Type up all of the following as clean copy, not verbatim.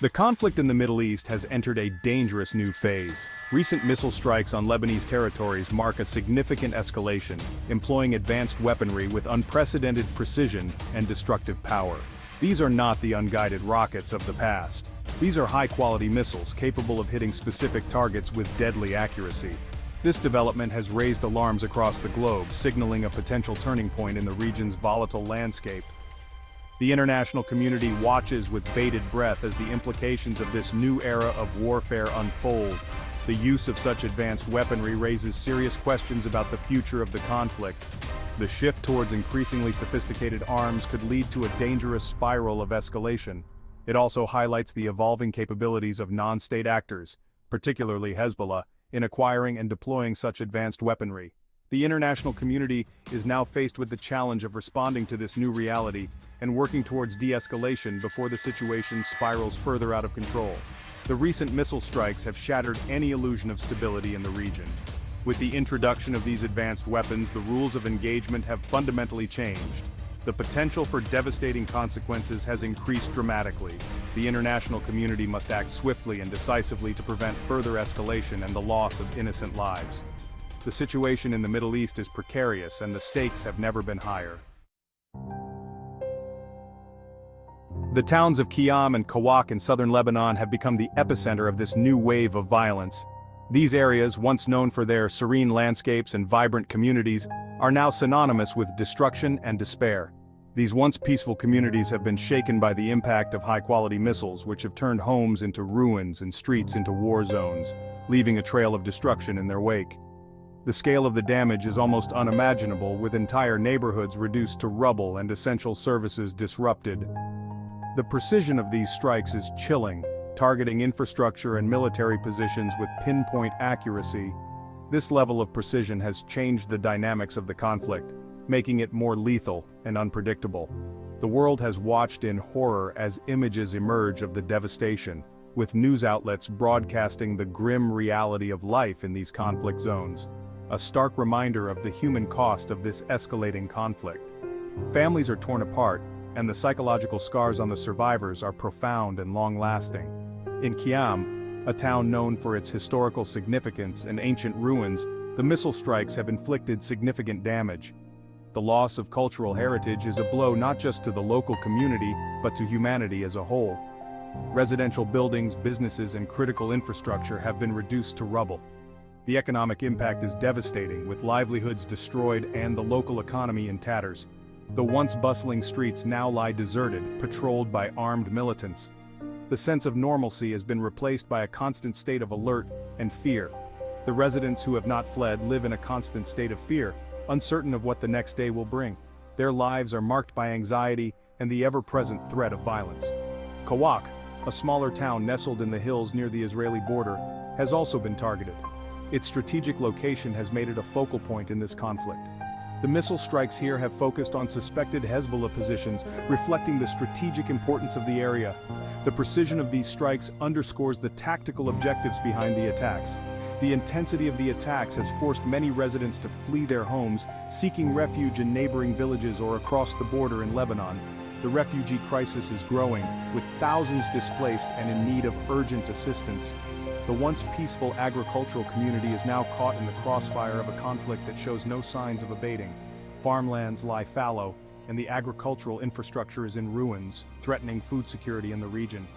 The conflict in the Middle East has entered a dangerous new phase. Recent missile strikes on Lebanese territories mark a significant escalation, employing advanced weaponry with unprecedented precision and destructive power. These are not the unguided rockets of the past. These are high-quality missiles capable of hitting specific targets with deadly accuracy. This development has raised alarms across the globe, signaling a potential turning point in the region's volatile landscape. The international community watches with bated breath as the implications of this new era of warfare unfold. The use of such advanced weaponry raises serious questions about the future of the conflict. The shift towards increasingly sophisticated arms could lead to a dangerous spiral of escalation. It also highlights the evolving capabilities of non-state actors, particularly Hezbollah, in acquiring and deploying such advanced weaponry. The international community is now faced with the challenge of responding to this new reality and working towards de-escalation before the situation spirals further out of control. The recent missile strikes have shattered any illusion of stability in the region. With the introduction of these advanced weapons, the rules of engagement have fundamentally changed. The potential for devastating consequences has increased dramatically. The international community must act swiftly and decisively to prevent further escalation and the loss of innocent lives. The situation in the Middle East is precarious and the stakes have never been higher. The towns of Khiam and Kawak in southern Lebanon have become the epicenter of this new wave of violence. These areas, once known for their serene landscapes and vibrant communities, are now synonymous with destruction and despair. These once peaceful communities have been shaken by the impact of high-quality missiles, which have turned homes into ruins and streets into war zones, leaving a trail of destruction in their wake. The scale of the damage is almost unimaginable, with entire neighborhoods reduced to rubble and essential services disrupted. The precision of these strikes is chilling, targeting infrastructure and military positions with pinpoint accuracy. This level of precision has changed the dynamics of the conflict, making it more lethal and unpredictable. The world has watched in horror as images emerge of the devastation, with news outlets broadcasting the grim reality of life in these conflict zones. A stark reminder of the human cost of this escalating conflict. Families are torn apart, and the psychological scars on the survivors are profound and long-lasting. In Khiam, a town known for its historical significance and ancient ruins, the missile strikes have inflicted significant damage. The loss of cultural heritage is a blow not just to the local community, but to humanity as a whole. Residential buildings, businesses, and critical infrastructure have been reduced to rubble. The economic impact is devastating, with livelihoods destroyed and the local economy in tatters. The once bustling streets now lie deserted, patrolled by armed militants. The sense of normalcy has been replaced by a constant state of alert and fear. The residents who have not fled live in a constant state of fear, uncertain of what the next day will bring. Their lives are marked by anxiety and the ever-present threat of violence. Kawak, a smaller town nestled in the hills near the Israeli border, has also been targeted. Its strategic location has made it a focal point in this conflict. The missile strikes here have focused on suspected Hezbollah positions, reflecting the strategic importance of the area. The precision of these strikes underscores the tactical objectives behind the attacks. The intensity of the attacks has forced many residents to flee their homes, seeking refuge in neighboring villages or across the border in Lebanon. The refugee crisis is growing, with thousands displaced and in need of urgent assistance. The once peaceful agricultural community is now caught in the crossfire of a conflict that shows no signs of abating. Farmlands lie fallow, and the agricultural infrastructure is in ruins, threatening food security in the region.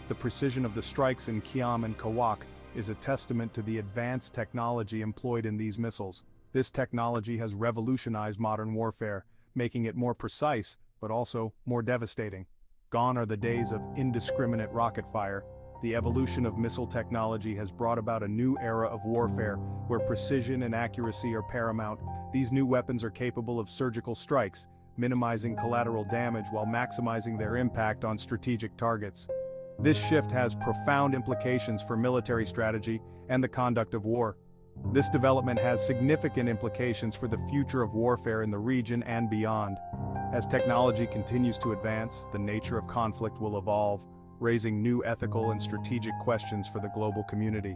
The precision of the strikes in Khiam and Kawak is a testament to the advanced technology employed in these missiles. This technology has revolutionized modern warfare, making it more precise, but also more devastating. Gone are the days of indiscriminate rocket fire. The evolution of missile technology has brought about a new era of warfare, where precision and accuracy are paramount. These new weapons are capable of surgical strikes, minimizing collateral damage while maximizing their impact on strategic targets. This shift has profound implications for military strategy and the conduct of war. This development has significant implications for the future of warfare in the region and beyond. As technology continues to advance, the nature of conflict will evolve, raising new ethical and strategic questions for the global community.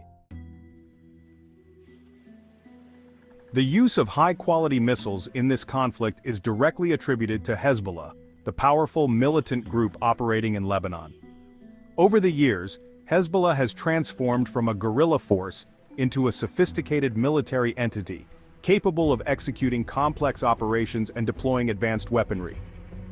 The use of high-quality missiles in this conflict is directly attributed to Hezbollah, the powerful militant group operating in Lebanon. Over the years, Hezbollah has transformed from a guerrilla force into a sophisticated military entity, capable of executing complex operations and deploying advanced weaponry.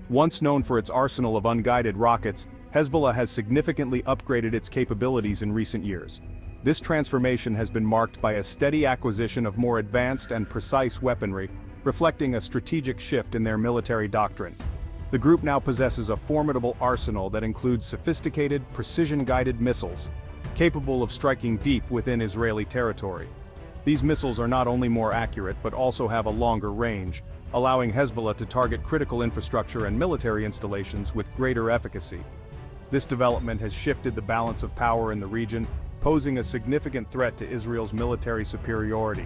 Once known for its arsenal of unguided rockets, Hezbollah has significantly upgraded its capabilities in recent years. This transformation has been marked by a steady acquisition of more advanced and precise weaponry, reflecting a strategic shift in their military doctrine. The group now possesses a formidable arsenal that includes sophisticated, precision-guided missiles, capable of striking deep within Israeli territory. These missiles are not only more accurate but also have a longer range, allowing Hezbollah to target critical infrastructure and military installations with greater efficacy. This development has shifted the balance of power in the region, posing a significant threat to Israel's military superiority.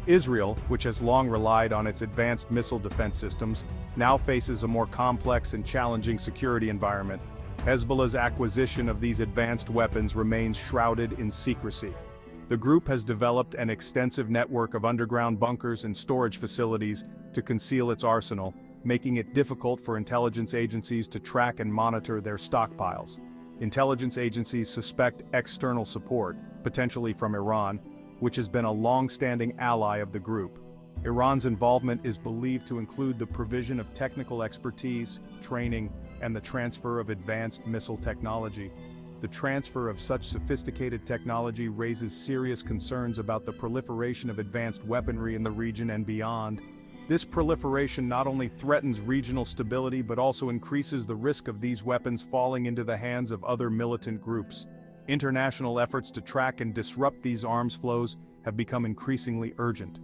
Israel, which has long relied on its advanced missile defense systems, now faces a more complex and challenging security environment. Hezbollah's acquisition of these advanced weapons remains shrouded in secrecy. The group has developed an extensive network of underground bunkers and storage facilities to conceal its arsenal, making it difficult for intelligence agencies to track and monitor their stockpiles. Intelligence agencies suspect external support, potentially from Iran, which has been a long-standing ally of the group. Iran's involvement is believed to include the provision of technical expertise, training, and the transfer of advanced missile technology. The transfer of such sophisticated technology raises serious concerns about the proliferation of advanced weaponry in the region and beyond. This proliferation not only threatens regional stability but also increases the risk of these weapons falling into the hands of other militant groups. International efforts to track and disrupt these arms flows have become increasingly urgent.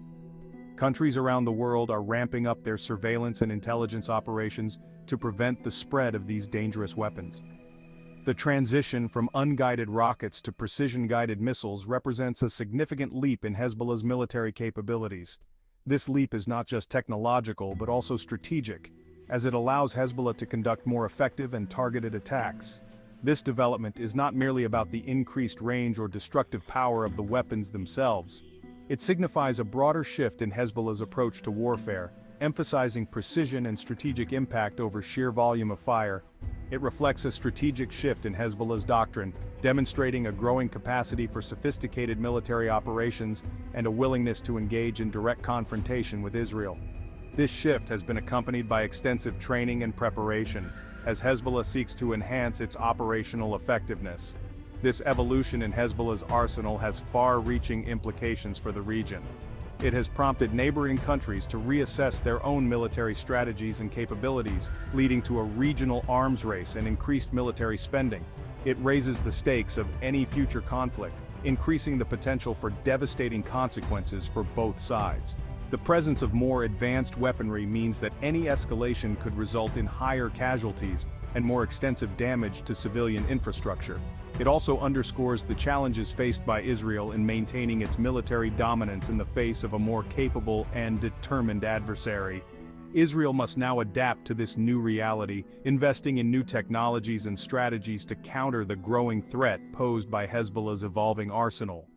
Countries around the world are ramping up their surveillance and intelligence operations to prevent the spread of these dangerous weapons. The transition from unguided rockets to precision-guided missiles represents a significant leap in Hezbollah's military capabilities. This leap is not just technological but also strategic, as it allows Hezbollah to conduct more effective and targeted attacks. This development is not merely about the increased range or destructive power of the weapons themselves. It signifies a broader shift in Hezbollah's approach to warfare, emphasizing precision and strategic impact over sheer volume of fire. It reflects a strategic shift in Hezbollah's doctrine, demonstrating a growing capacity for sophisticated military operations and a willingness to engage in direct confrontation with Israel. This shift has been accompanied by extensive training and preparation, as Hezbollah seeks to enhance its operational effectiveness. This evolution in Hezbollah's arsenal has far-reaching implications for the region. It has prompted neighboring countries to reassess their own military strategies and capabilities, leading to a regional arms race and increased military spending. It raises the stakes of any future conflict, increasing the potential for devastating consequences for both sides. The presence of more advanced weaponry means that any escalation could result in higher casualties and more extensive damage to civilian infrastructure. It also underscores the challenges faced by Israel in maintaining its military dominance in the face of a more capable and determined adversary. Israel must now adapt to this new reality, investing in new technologies and strategies to counter the growing threat posed by Hezbollah's evolving arsenal.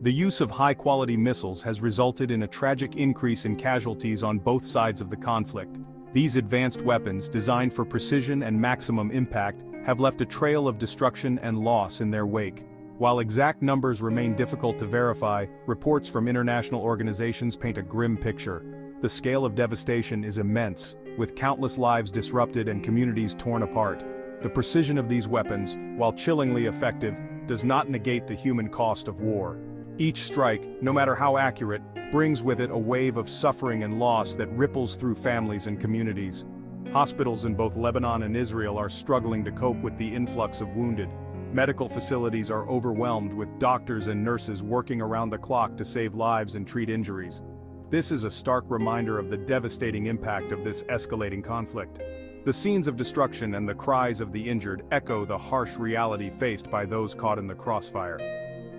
The use of high-quality missiles has resulted in a tragic increase in casualties on both sides of the conflict. These advanced weapons, designed for precision and maximum impact, have left a trail of destruction and loss in their wake. While exact numbers remain difficult to verify, reports from international organizations paint a grim picture. The scale of devastation is immense, with countless lives disrupted and communities torn apart. The precision of these weapons, while chillingly effective, does not negate the human cost of war. Each strike, no matter how accurate, brings with it a wave of suffering and loss that ripples through families and communities. Hospitals in both Lebanon and Israel are struggling to cope with the influx of wounded. Medical facilities are overwhelmed with doctors and nurses working around the clock to save lives and treat injuries. This is a stark reminder of the devastating impact of this escalating conflict. The scenes of destruction and the cries of the injured echo the harsh reality faced by those caught in the crossfire.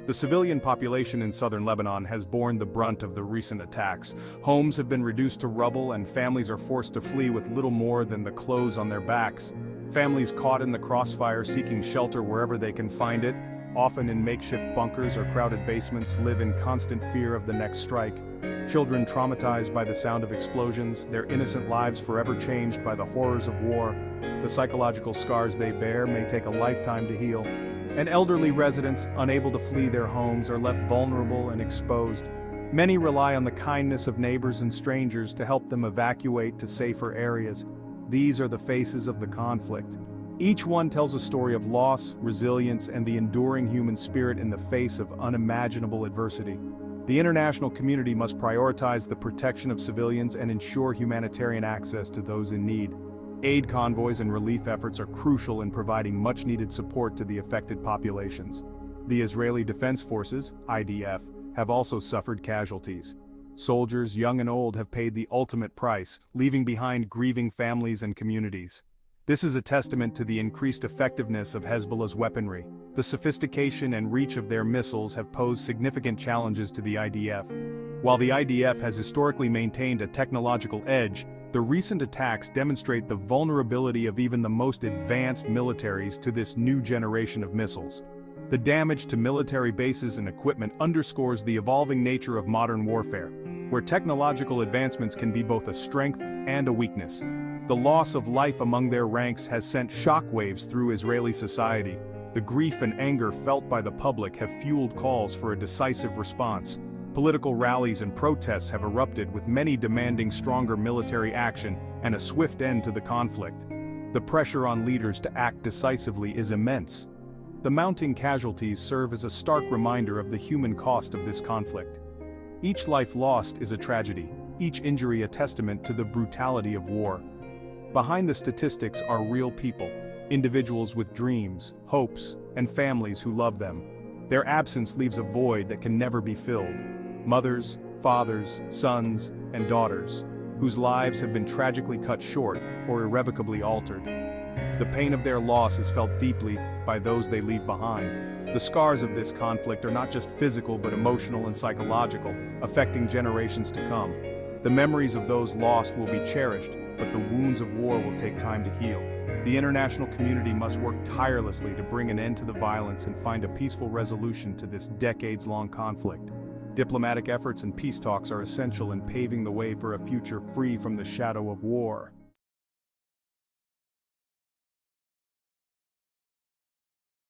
The civilian population in southern Lebanon has borne the brunt of the recent attacks. Homes have been reduced to rubble and families are forced to flee with little more than the clothes on their backs. Families caught in the crossfire seeking shelter wherever they can find it, often in makeshift bunkers or crowded basements, live in constant fear of the next strike. Children traumatized by the sound of explosions, their innocent lives forever changed by the horrors of war. The psychological scars they bear may take a lifetime to heal. And elderly residents, unable to flee their homes, are left vulnerable and exposed. Many rely on the kindness of neighbors and strangers to help them evacuate to safer areas. These are the faces of the conflict. Each one tells a story of loss, resilience, and the enduring human spirit in the face of unimaginable adversity. The international community must prioritize the protection of civilians and ensure humanitarian access to those in need. Aid convoys and relief efforts are crucial in providing much-needed support to the affected populations. The Israeli Defense Forces, IDF, have also suffered casualties. Soldiers, young and old, have paid the ultimate price, leaving behind grieving families and communities. This is a testament to the increased effectiveness of Hezbollah's weaponry. The sophistication and reach of their missiles have posed significant challenges to the IDF. While the IDF has historically maintained a technological edge, the recent attacks demonstrate the vulnerability of even the most advanced militaries to this new generation of missiles. The damage to military bases and equipment underscores the evolving nature of modern warfare, where technological advancements can be both a strength and a weakness. The loss of life among their ranks has sent shockwaves through Israeli society. The grief and anger felt by the public have fueled calls for a decisive response. Political rallies and protests have erupted, with many demanding stronger military action and a swift end to the conflict. The pressure on leaders to act decisively is immense. The mounting casualties serve as a stark reminder of the human cost of this conflict. Each life lost is a tragedy, each injury a testament to the brutality of war. Behind the statistics are real people, individuals with dreams, hopes, and families who love them. Their absence leaves a void that can never be filled. Mothers, fathers, sons, and daughters, whose lives have been tragically cut short or irrevocably altered. The pain of their loss is felt deeply by those they leave behind. The scars of this conflict are not just physical but emotional and psychological, affecting generations to come. The memories of those lost will be cherished, but the wounds of war will take time to heal. The international community must work tirelessly to bring an end to the violence and find a peaceful resolution to this decades-long conflict. Diplomatic efforts and peace talks are essential in paving the way for a future free from the shadow of war.